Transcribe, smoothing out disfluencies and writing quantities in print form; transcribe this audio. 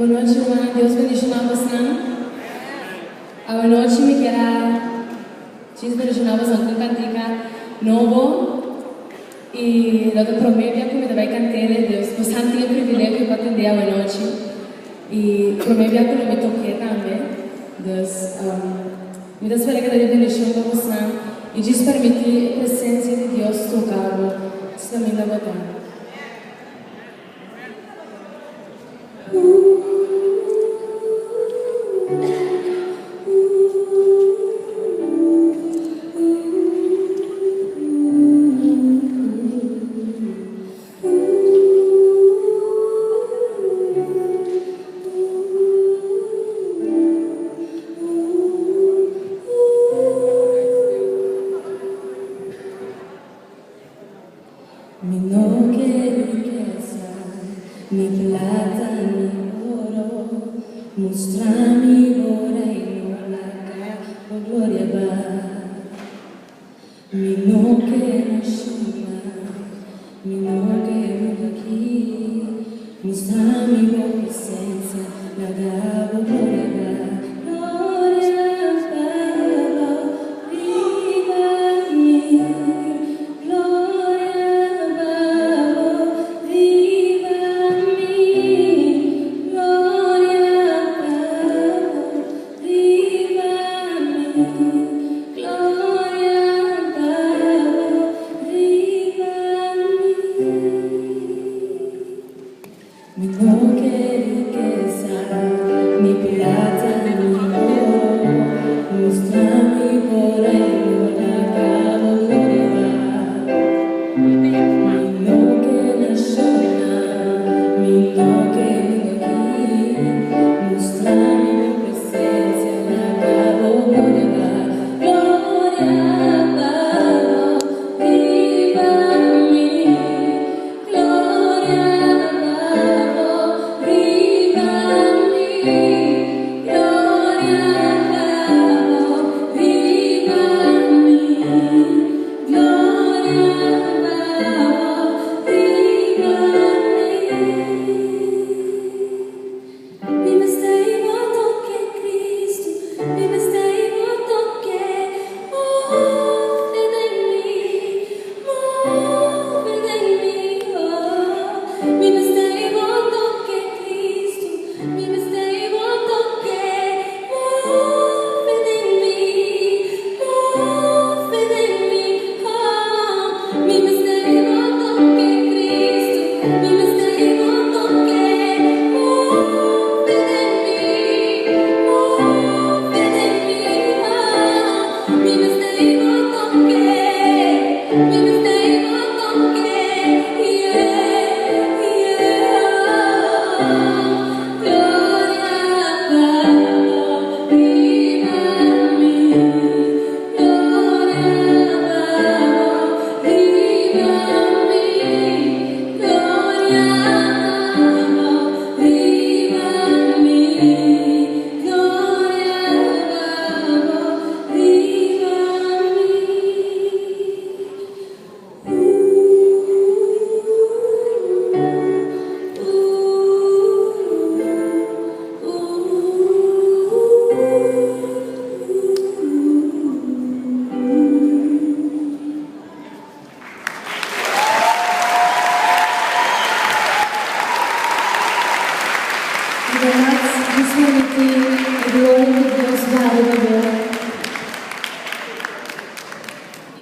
Boa noite, irmã. Deus bendicionar você. A noite me quer diz bendicionar você com cantica novo e logo prometo que me vai cantar Deus. Você tem o privilégio de atender a noite e prometo que não me toque também. Deus, me dá espera que Deus bendicionar você e diz permitir a presença de Deus tocar. Isso também dá botar. Mi no quiero riqueza, ni plata, ni oro, mostrami ora y no la cabo gloria va. Mi no quiero shima, mi no quiero aquí, mostrami por presencia, la cabo gloria va. Mi no quiero riqueza, ni plata, ni oro, mostrami por ahí la cabo gloria. Mi no quiero shona, mi no quiero aquí, mostrami mi presencia, la cabo gloria. This will be